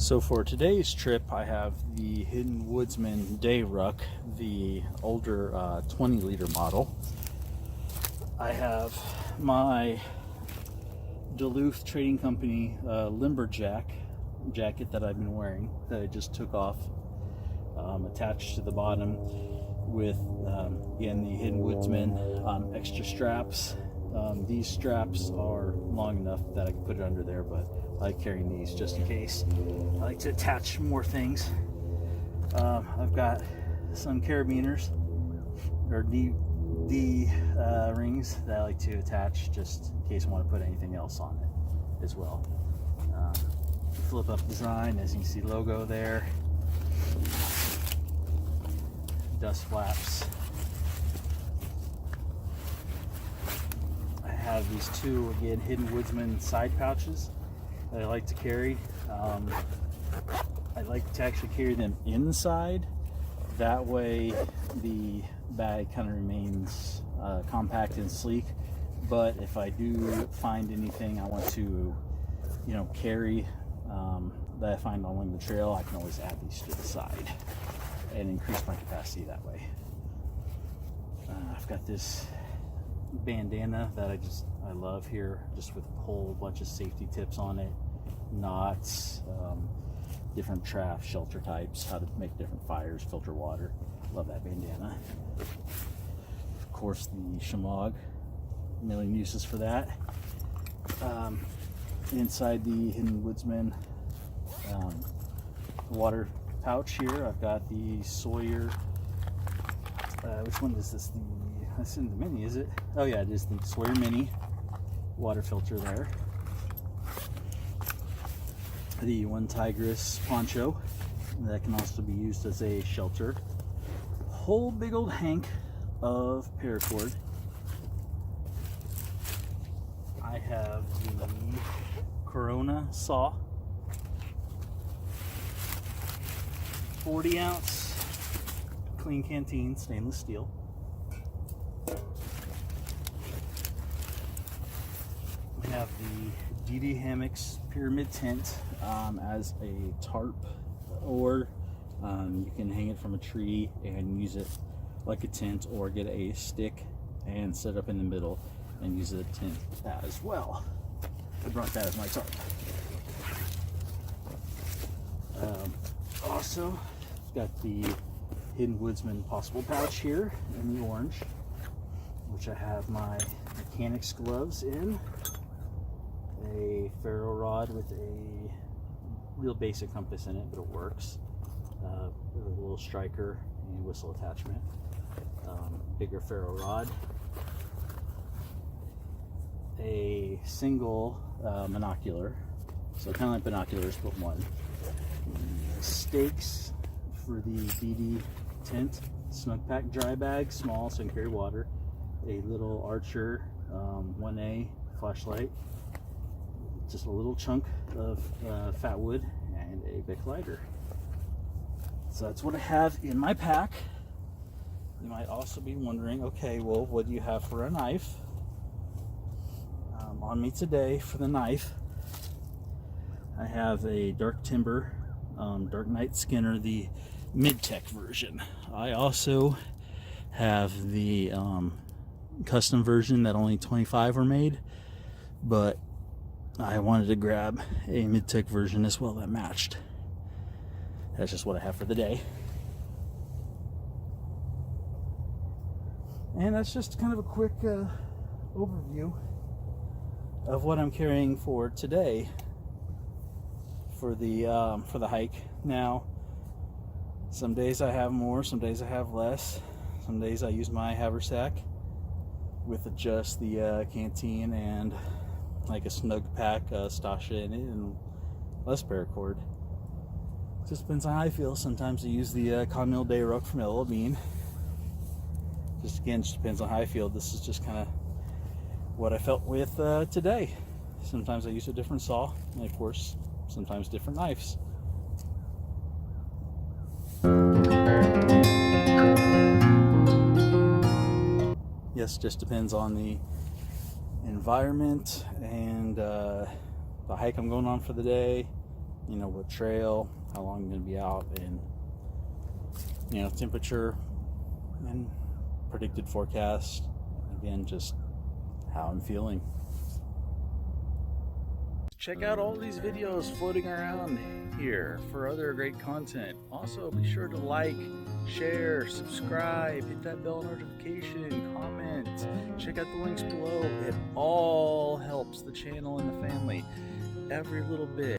So for today's trip, I have the Hidden Woodsmen Day Ruck, the older 20-liter model. I have my Duluth Trading Company Lumberjack jacket that I've been wearing, that I just took off, attached to the bottom with, again, the Hidden Woodsmen extra straps. These straps are long enough that I can put it under there, but I like carrying these just in case. I like to attach more things. I've got some carabiners or D rings that I like to attach just in case I want to put anything else on it as well. Flip up design, as you can see, logo there. Dust flaps. I have these two, again, Hidden Woodsmen side pouches that I like to carry. I like to actually carry them inside. That way the bag kind of remains compact and sleek. But if I do find anything I want to, carry that I find along the trail, I can always add these to the side and increase my capacity that way. I've got this bandana that I love here, just with a whole bunch of safety tips on it, knots, different traps, shelter types, how to make different fires, filter water. Love that bandana. Of course, the shamog, a million uses for that. Inside the Hidden Woodsmen water pouch here, I've got the Sawyer. Which one is this? That's in the mini, is it? Oh yeah, it is the Sawyer Mini water filter there. The One Tigress poncho that can also be used as a shelter. Whole big old hank of paracord. I have the Corona saw, 40-ounce clean canteen stainless steel. We have the DD Hammocks pyramid tent as a tarp, or you can hang it from a tree and use it like a tent, or get a stick and set up in the middle and use it as a tent as well. I brought that as my tarp. Also, got the Hidden Woodsman possible pouch here in the orange, which I have my mechanics gloves in, a ferro rod with a real basic compass in it, but it works, a little striker and whistle attachment, bigger ferro rod, a single monocular, so kind of like binoculars but one, stakes for the DD tent, snug pack dry bag, small so I can carry water, a little Archer 1A flashlight, just a little chunk of fat wood, and a Bic lighter. So that's what I have in my pack. You might also be wondering, okay, well, what do you have for a knife? On me today for the knife, I have a Dark Timber Dark Knight Skinner, the mid-tech version. I also have the custom version that only 25 were made, but I wanted to grab a mid-tech version as well that matched. That's just what I have for the day. And that's just kind of a quick overview of what I'm carrying for today for the hike. Now, some days I have more, some days I have less. Some days I use my haversack with just the canteen and like a snug pack stasha in it and less paracord. Just depends on how I feel. Sometimes I use the Continental Day Ruck from LL Bean. Just again, just depends on how I feel. This is just kind of what I felt with today. Sometimes I use a different saw, and of course, sometimes different knives. Yes, just depends on the environment and the hike I'm going on for the day, you know, what trail, how long I'm going to be out, and, you know, temperature and predicted forecast. Again, just how I'm feeling. Check out all these videos floating around here for other great content. Also, be sure to like, share, subscribe, hit that bell notification, comment, check out the links below. It all helps the channel and the family. Every little bit.